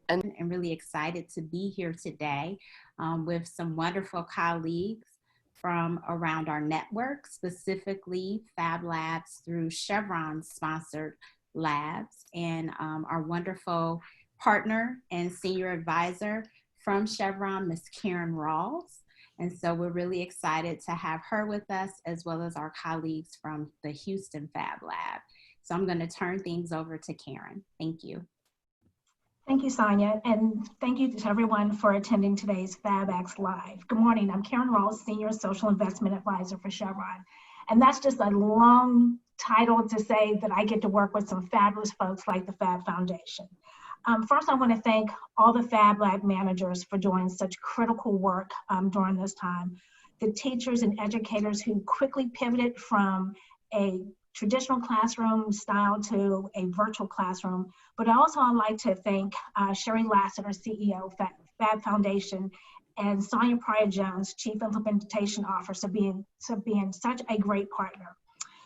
and really excited to be here today with some wonderful colleagues from around our network, specifically Fab Labs through Chevron sponsored labs, and our wonderful partner and senior advisor from Chevron, Ms. Karen Rawls. And so we're really excited to have her with us, as well as our colleagues from the Houston Fab Lab. So I'm going to turn things over to Karen. Thank you. Thank you, Sonia, and thank you to everyone for attending today's FabX Live. Good morning, I'm Karen Rawls, Senior Social Investment Advisor for Chevron. And that's just a long title to say that I get to work with some fabulous folks like the Fab Foundation. First, I want to thank all the Fab Lab managers for doing such critical work during this time. The teachers and educators who quickly pivoted from a traditional classroom style to a virtual classroom. But also I'd like to thank Sherry Lassiter, CEO of Fab Foundation, and Sonia Pryor-Jones, Chief Implementation Officer, being such a great partner.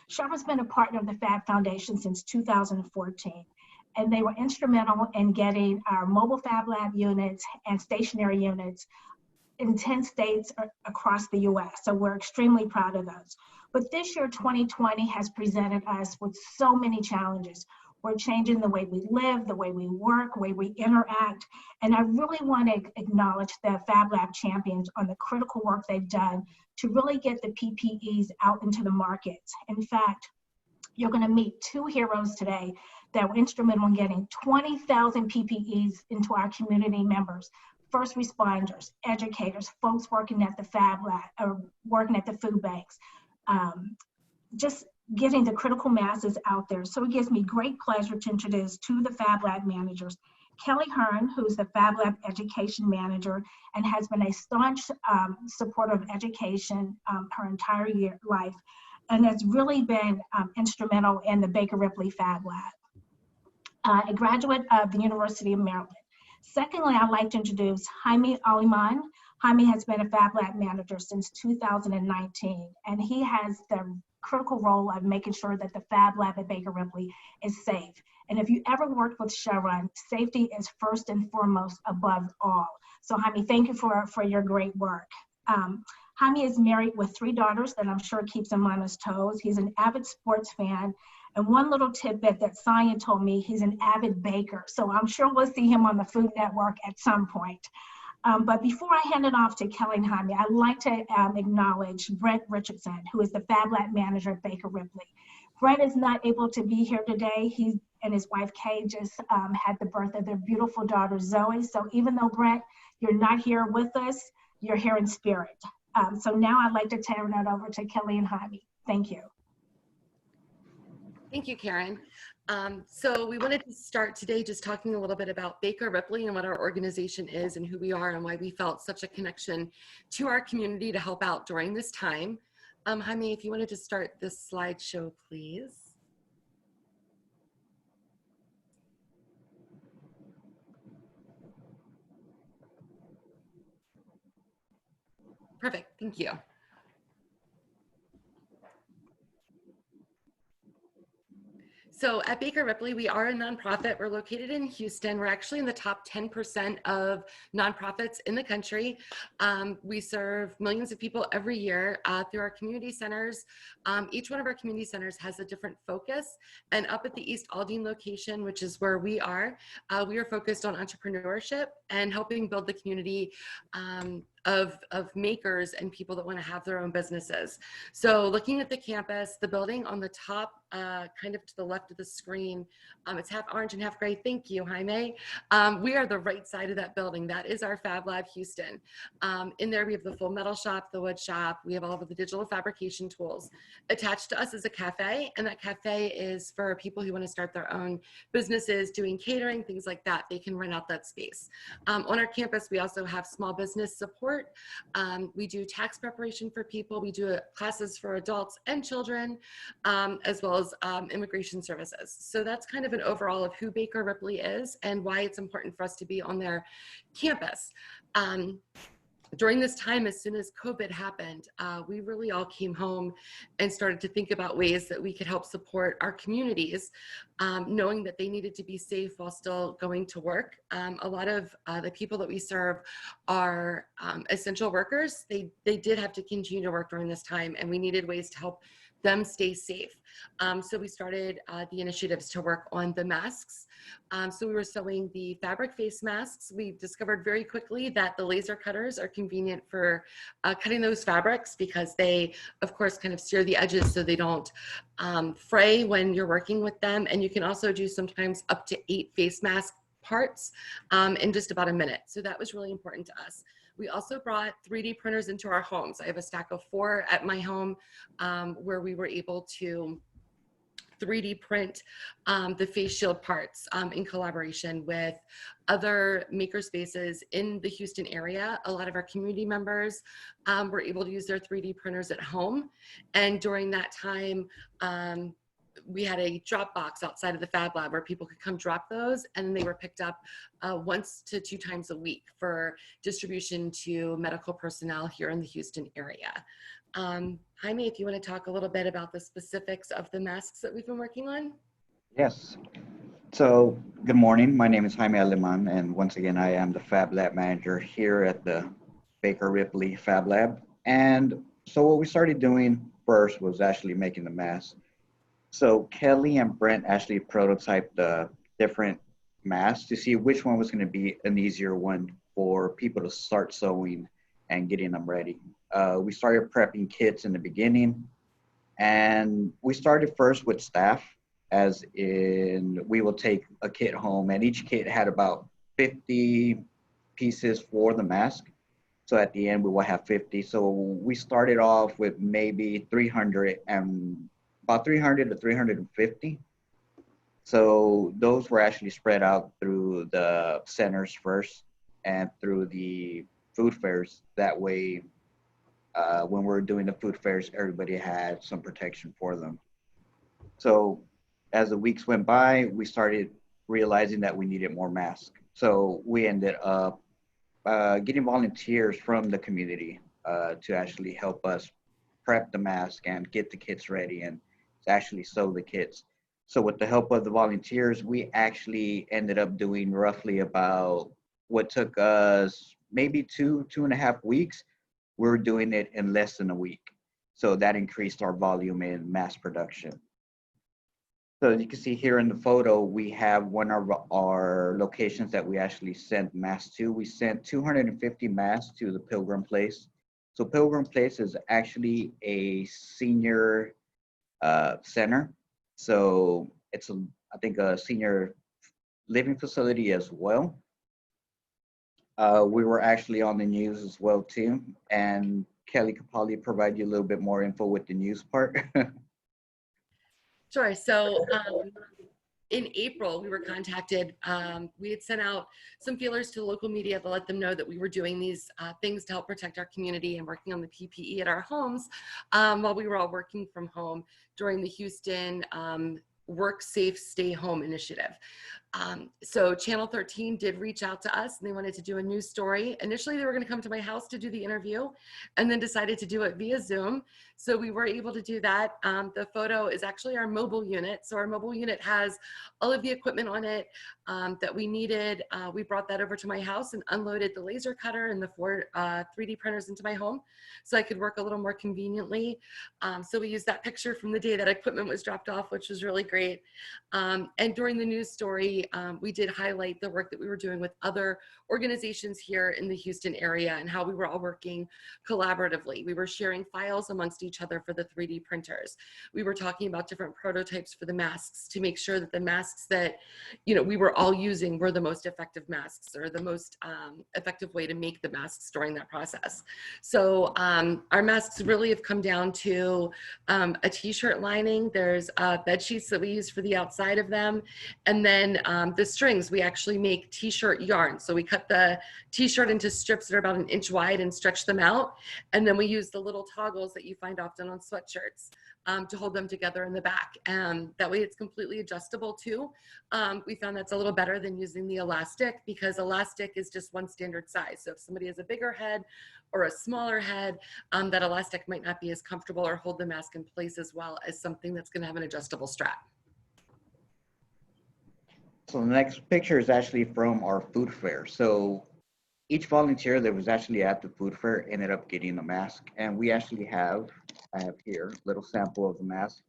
Chevron's been a partner of the Fab Foundation since 2014. And they were instrumental in getting our mobile Fab Lab units and stationary units in 10 states across the US. So we're extremely proud of those. But this year, 2020 has presented us with so many challenges. We're changing the way we live, the way we work, the way we interact. And I really want to acknowledge the Fab Lab champions on the critical work they've done to really get the PPEs out into the markets. In fact, you're going to meet two heroes today that were instrumental in getting 20,000 PPEs into our community members, first responders, educators, folks working at the Fab Lab, or working at the food banks, just getting the critical masses out there. So it gives me great pleasure to introduce two of the Fab Lab managers, Kelly Hearn, who's the Fab Lab Education Manager and has been a staunch supporter of education her entire life, and has really been instrumental in the Baker Ripley Fab Lab. A graduate of the University of Maryland. Secondly, I'd like to introduce Jaime Aleman. Jaime has been a Fab Lab manager since 2019, and he has the critical role of making sure that the Fab Lab at Baker Ripley is safe. And if you ever worked with Chevron, safety is first and foremost above all. So Jaime, thank you for your great work. Jaime is married with 3 daughters that I'm sure keeps him on his toes. He's an avid sports fan. And one little tidbit that Sonia told me, he's an avid baker. So I'm sure we'll see him on the Food Network at some point. But before I hand it off to Kelly and Jaime, I'd like to acknowledge Brent Richardson, who is the Fab Lab manager at Baker Ripley. Brent is not able to be here today. He and his wife Kay just had the birth of their beautiful daughter Zoe. So even though Brent, you're not here with us, you're here in spirit. So now I'd like to turn that over to Kelly and Jaime. Thank you. Thank you, Karen. So we wanted to start today just talking a little bit about Baker Ripley and what our organization is and who we are and why we felt such a connection to our community to help out during this time. Jaime, if you wanted to start this slideshow, please. Perfect, thank you. So at Baker Ripley, we are a nonprofit. We're located in Houston. We're actually in the top 10% of nonprofits in the country. We serve millions of people every year through our community centers. Each one of our community centers has a different focus. And up at the East Aldine location, which is where we are focused on entrepreneurship and helping build the community of makers and people that want to have their own businesses. So looking at the campus, the building on the top, kind of to the left of the screen, it's half orange and half gray. Thank you, Jaime. We are the right side of that building. That is our Fab Lab Houston. In there, we have the full metal shop, the wood shop. We have all of the digital fabrication tools. Attached to us is a cafe, and that cafe is for people who want to start their own businesses, doing catering, things like that. They can rent out that space. On our campus, we also have small business support. We do tax preparation for people. We do classes for adults and children, as well as immigration services. So that's kind of an overall of who Baker Ripley is and why it's important for us to be on their campus. during this time, as soon as COVID happened, we really all came home and started to think about ways that we could help support our communities, knowing that they needed to be safe while still going to work. A lot of the people that we serve are essential workers. They did have to continue to work during this time, and we needed ways to help them stay safe. So we started the initiatives to work on the masks. So we were sewing the fabric face masks. We discovered very quickly that the laser cutters are convenient for cutting those fabrics, because they, of course, kind of sear the edges so they don't fray when you're working with them. And you can also do sometimes up to 8 face mask parts in just about a minute. So that was really important to us. We also brought 3D printers into our homes. I have a stack of 4 at my home where we were able to 3D print the face shield parts in collaboration with other makerspaces in the Houston area. A lot of our community members were able to use their 3D printers at home. And during that time, we had a drop box outside of the Fab Lab where people could come drop those, and then they were picked up 1 to 2 times a week for distribution to medical personnel here in the Houston area. Jaime, if you want to talk a little bit about the specifics of the masks that we've been working on. Yes. So good morning. My name is Jaime Aleman, and once again, I am the Fab Lab manager here at the Baker Ripley Fab Lab. And so what we started doing first was actually making the masks. So Kelly and Brent actually prototyped the different masks to see which one was going to be an easier one for people to start sewing and getting them ready. We started prepping kits in the beginning, and we started first with staff, as in we will take a kit home, and each kit had about 50 pieces for the mask. So at the end, we will have 50. So we started off with maybe 300 and about 300 to 350. So those were actually spread out through the centers first and through the food fairs. That way, when we're doing the food fairs, everybody had some protection for them. So as the weeks went by, we started realizing that we needed more masks. So we ended up getting volunteers from the community to actually help us prep the mask and get the kits ready and actually sew the kits. So with the help of the volunteers, we actually ended up doing roughly about what took us maybe 2.5 weeks. We're doing it in less than a week. So that increased our volume in mass production. So as you can see here in the photo, we have one of our locations that we actually sent masks to. We sent 250 masks to the Pilgrim Place. So Pilgrim Place is actually a senior center. So it's, I think, a senior living facility as well. We were actually on the news as well too. And Kelly could probably provide you a little bit more info with the news part. Sure. So in April, we were contacted. We had sent out some feelers to local media to let them know that we were doing these things to help protect our community and working on the PPE at our homes while we were all working from home during the Houston Work Safe Stay Home initiative. So Channel 13 did reach out to us, and they wanted to do a news story. Initially, they were going to come to my house to do the interview, and then decided to do it via Zoom. So we were able to do that. The photo is actually our mobile unit. So our mobile unit has all of the equipment on it that we needed. We brought that over to my house and unloaded the laser cutter and the 4 3D printers into my home so I could work a little more conveniently. So we used that picture from the day that equipment was dropped off, which was really great. And during the news story, we did highlight the work that we were doing with other organizations here in the Houston area and how we were all working collaboratively. We were sharing files amongst each other for the 3D printers. We were talking about different prototypes for the masks to make sure that the masks that, you know, we were all using were the most effective masks, or the most effective way to make the masks during that process. So our masks really have come down to a t-shirt lining. There's bed sheets that we use for the outside of them. And then the strings, we actually make t-shirt yarn. So we cut the t-shirt into strips that are about 1 inch wide and stretch them out. And then we use the little toggles that you find often on sweatshirts to hold them together in the back. And that way it's completely adjustable too. We found that's a little better than using the elastic, because elastic is just one standard size. So if somebody has a bigger head or a smaller head, that elastic might not be as comfortable or hold the mask in place as well as something that's going to have an adjustable strap. So the next picture is actually from our food fair. So each volunteer that was actually at the food fair ended up getting a mask, and we actually have, I have here, a little sample of the mask.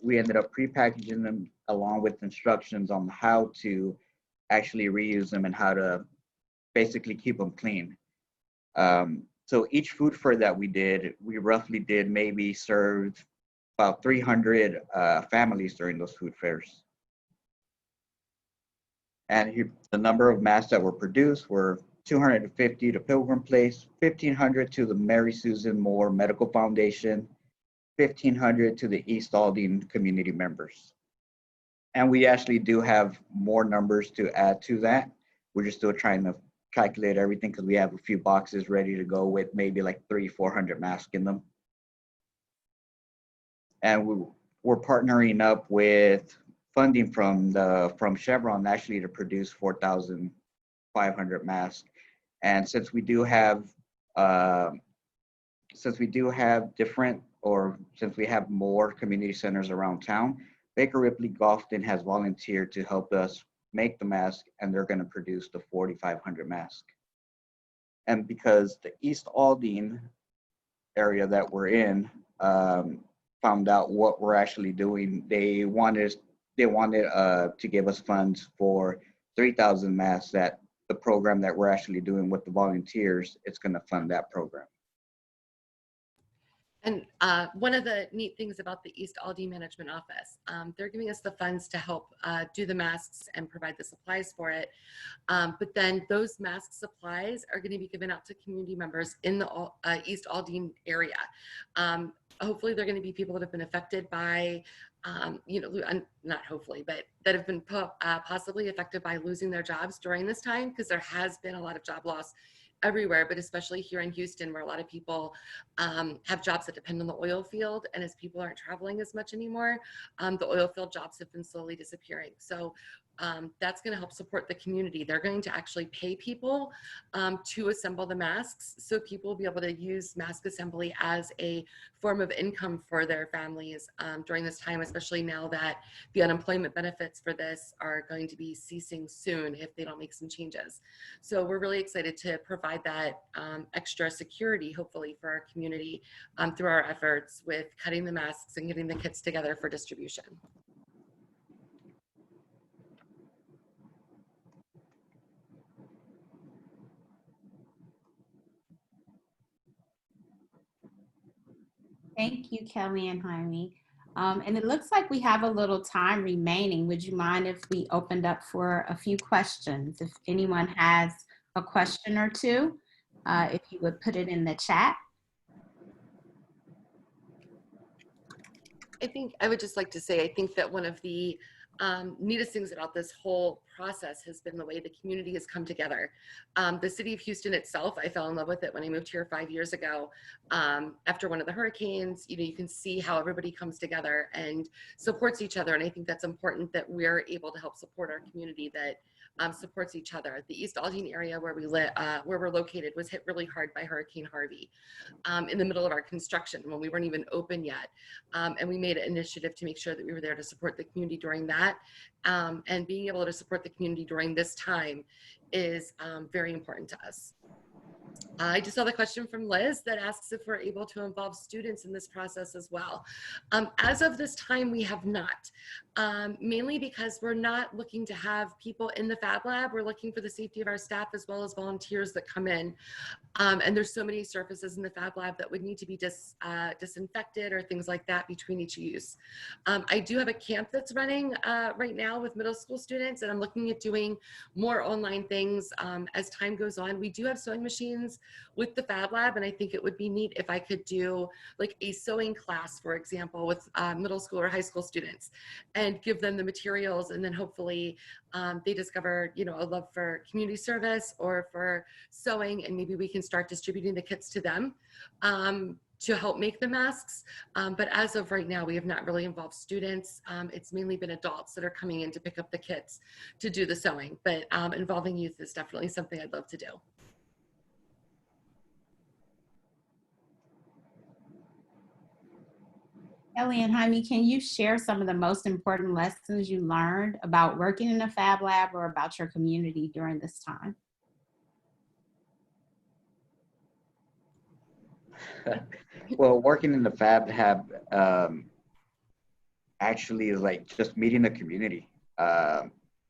We ended up pre-packaging them along with instructions on how to actually reuse them and how to basically keep them clean. So each food fair that we did, we roughly did maybe served about 300 families during those food fairs. And here, the number of masks that were produced were 250 to Pilgrim Place, 1,500 to the Mary Susan Moore Medical Foundation, 1,500 to the East Aldine community members. And we actually do have more numbers to add to that. We're just still trying to calculate everything because we have a few boxes ready to go with maybe like 300-400 masks in them. And we're partnering up with funding from Chevron actually to produce 4,500 masks. And since we do have more community centers around town, Baker Ripley Golfton has volunteered to help us make the mask, and they're going to produce the 4,500 masks. And because the East Aldine area that we're in found out what we're actually doing, they wanted to give us funds for 3,000 masks. That the program that we're actually doing with the volunteers, it's going to fund that program. And one of the neat things about the East Aldine Management Office, they're giving us the funds to help do the masks and provide the supplies for it. But then those mask supplies are going to be given out to community members in the East Aldine area. Hopefully they're going to be people that have been affected by, not hopefully, but that have been possibly affected by losing their jobs during this time, because there has been a lot of job loss everywhere, but especially here in Houston, where a lot of people have jobs that depend on the oil field. And as people aren't traveling as much anymore, the oil field jobs have been slowly disappearing. So that's going to help support the community. They're going to actually pay people to assemble the masks, so people will be able to use mask assembly as a form of income for their families during this time, especially now that the unemployment benefits for this are going to be ceasing soon if they don't make some changes. So we're really excited to provide that extra security, hopefully, for our community through our efforts with cutting the masks and getting the kits together for distribution. Thank you, Kelly and Jaime. And it looks like we have a little time remaining. Would you mind if we opened up for a few questions? If anyone has a question or two, if you would put it in the chat. I think I would just like to say, I think that one of the neatest things about this whole process has been the way the community has come together. The city of Houston itself, I fell in love with it when I moved here 5 years ago. After one of the hurricanes, you can see how everybody comes together and supports each other. And I think that's important, that we're able to help support our community that supports each other. The East Aldine area where we're located was hit really hard by Hurricane Harvey in the middle of our construction when we weren't even open yet. And we made an initiative to make sure that we were there to support the community during that. And being able to support the community during this time is very important to us. I just saw the question from Liz that asks if we're able to involve students in this process as well. As of this time, we have not, mainly because we're not looking to have people in the Fab Lab. We're looking for the safety of our staff as well as volunteers that come in. And there's so many surfaces in the Fab Lab that would need to be disinfected or things like that between each use. I do have a camp that's running right now with middle school students, and I'm looking at doing more online things as time goes on. We do have sewing machines with the Fab Lab, and I think it would be neat if I could do like a sewing class, for example, with middle school or high school students, and give them the materials, and then hopefully they discover, a love for community service or for sewing, and maybe we can start distributing the kits to them. to help make the masks. But as of right now, we have not really involved students. It's mainly been adults that are coming in to pick up the kits to do the sewing, but involving youth is definitely something I'd love to do. Kelly and Jaime, can you share some of the most important lessons you learned about working in a Fab Lab or about your community during this time? Well, working in the Fab Lab actually is like just meeting the community.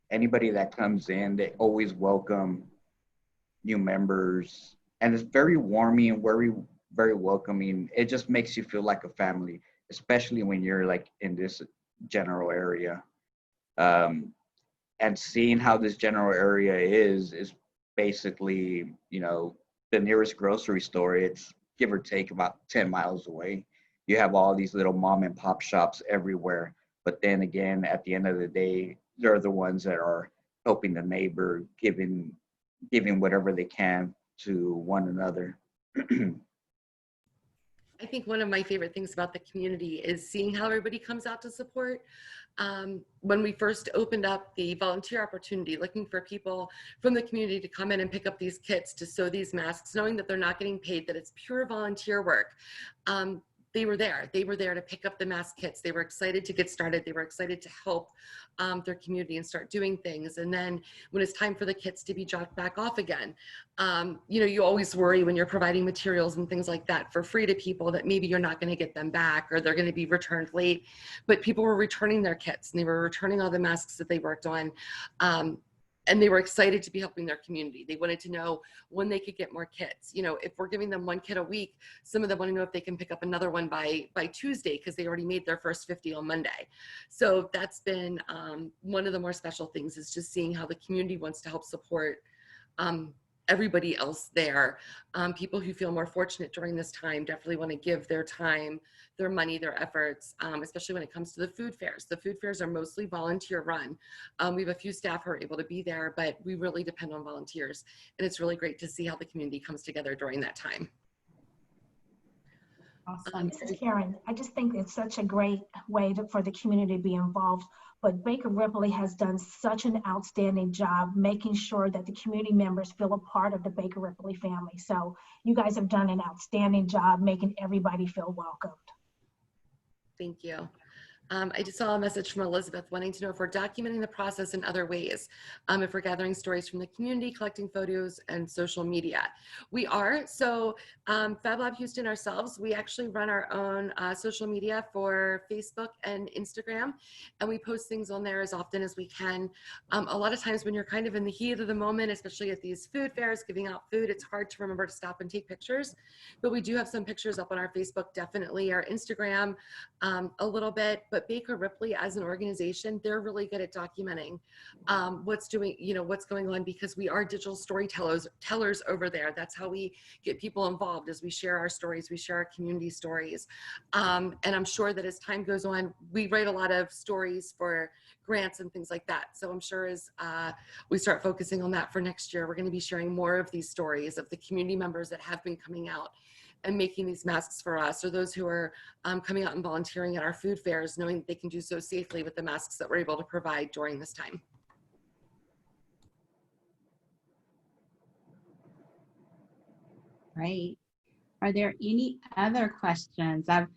Anybody that comes in, they always welcome new members, and it's very warming and very welcoming. It just makes you feel like a family, especially when you're like in this general area. Um, and seeing how this general area is basically, you know, the nearest grocery store. It's give or take about 10 miles away. You have all these little mom and pop shops everywhere, but then again, at the end of the day, they're the ones that are helping the neighbor, giving whatever they can to one another. I think one of my favorite things about the community is seeing how everybody comes out to support. When we first opened up the volunteer opportunity, looking for people from the community to come in and pick up these kits to sew these masks, knowing that they're not getting paid, that it's pure volunteer work. They were there. They were there to pick up the mask kits. They were excited to get started. They were excited to help their community and start doing things. And then when it's time for the kits to be dropped back off again, you know, you always worry when you're providing materials and things like that for free to people that maybe you're not going to get them back or they're going to be returned late. But people were returning their kits and they were returning all the masks that they worked on. And they were excited to be helping their community. They wanted to know when they could get more kits. You know, if we're giving them one kit a week, some of them want to know if they can pick up another one by Tuesday because they already made their first 50 on Monday. So that's been one of the more special things, is just seeing how the community wants to help support everybody else there. People who feel more fortunate during this time definitely want to give their time, their money, their efforts, especially when it comes to the food fairs. The food fairs are mostly volunteer run. We have a few staff who are able to be there, but we really depend on volunteers. And it's really great to see how the community comes together during that time. Awesome. This is Karen. I just think it's such a great way for the community to be involved. But Baker Ripley has done such an outstanding job making sure that the community members feel a part of the Baker Ripley family. So you guys have done an outstanding job making everybody feel welcomed. Thank you. I just saw a message from Elizabeth wanting to know if we're documenting the process in other ways, if we're gathering stories from the community, collecting photos, and social media. We are. So Fab Lab Houston ourselves, we actually run our own social media for Facebook and Instagram, and we post things on there as often as we can. A lot of times when you're kind of in the heat of the moment, especially at these food fairs, giving out food, it's hard to remember to stop and take pictures, but we do have some pictures up on our Facebook, definitely, our Instagram a little bit. But Baker Ripley as an organization, they're really good at documenting what's going on, because we are digital storytellers over there. That's how we get people involved, as we share our stories, we share our community stories. And I'm sure that as time goes on, we write a lot of stories for grants and things like that. So I'm sure as we start focusing on that for next year, we're going to be sharing more of these stories of the community members that have been coming out and making these masks for us, or those who are coming out and volunteering at our food fairs, knowing that they can do so safely with the masks that we're able to provide during this time. Great. Are there any other questions? I've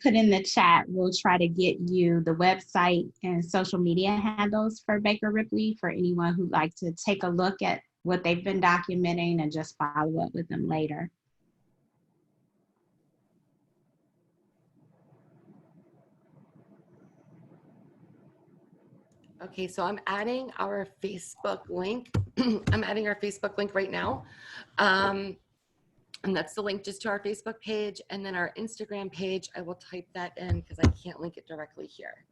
put in the chat, we'll try to get you the website and social media handles for Baker Ripley for anyone who'd like to take a look at what they've been documenting and just follow up with them later. Okay, so I'm adding our Facebook link. I'm adding our Facebook link right now. And that's the link just to our Facebook page. And then our Instagram page, I will type that in because I can't link it directly here.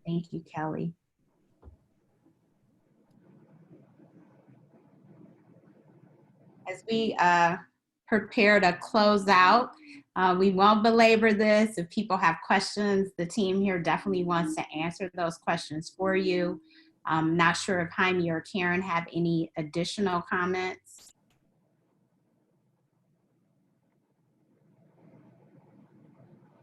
Thank you, Kelly. As we prepare to close out, we won't belabor this. If people have questions, the team here definitely wants to answer those questions for you. I'm not sure if Jaime or Karen have any additional comments.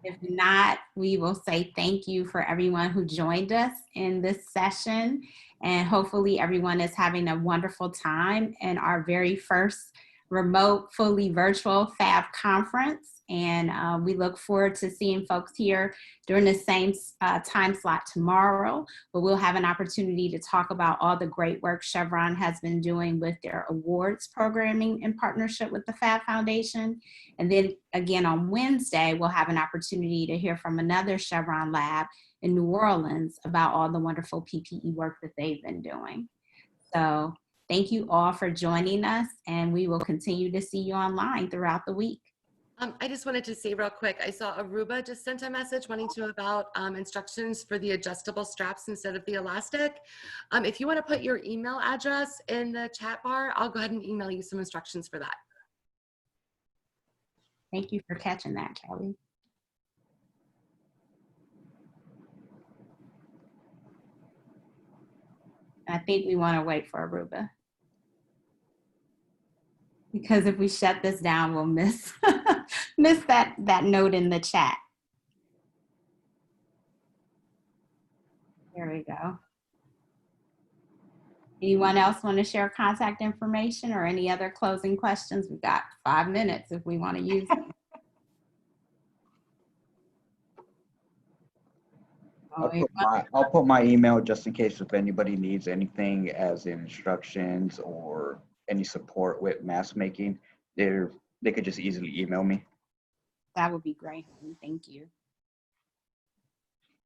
If not, we will say thank you for everyone who joined us in this session. And hopefully everyone is having a wonderful time in our very first remote, fully virtual Fab conference. And we look forward to seeing folks here during the same time slot tomorrow, but we'll have an opportunity to talk about all the great work Chevron has been doing with their awards programming in partnership with the Fab Foundation. And then again on Wednesday, we'll have an opportunity to hear from another Chevron lab in New Orleans about all the wonderful PPE work that they've been doing. So thank you all for joining us, and we will continue to see you online throughout the week. I just wanted to say real quick, I saw Aruba just sent a message wanting to know about instructions for the adjustable straps instead of the elastic. If you want to put your email address in the chat bar, I'll go ahead and email you some instructions for that. Thank you for catching that, Kelly. I think we want to wait for Aruba, because if we shut this down, we'll miss miss that note in the chat. There we go. Anyone else want to share contact information or any other closing questions? We've got 5 minutes if we want to use them. I'll put my email just in case if anybody needs anything as in instructions or any support with mask making. They could just easily email me. That would be great. Thank you.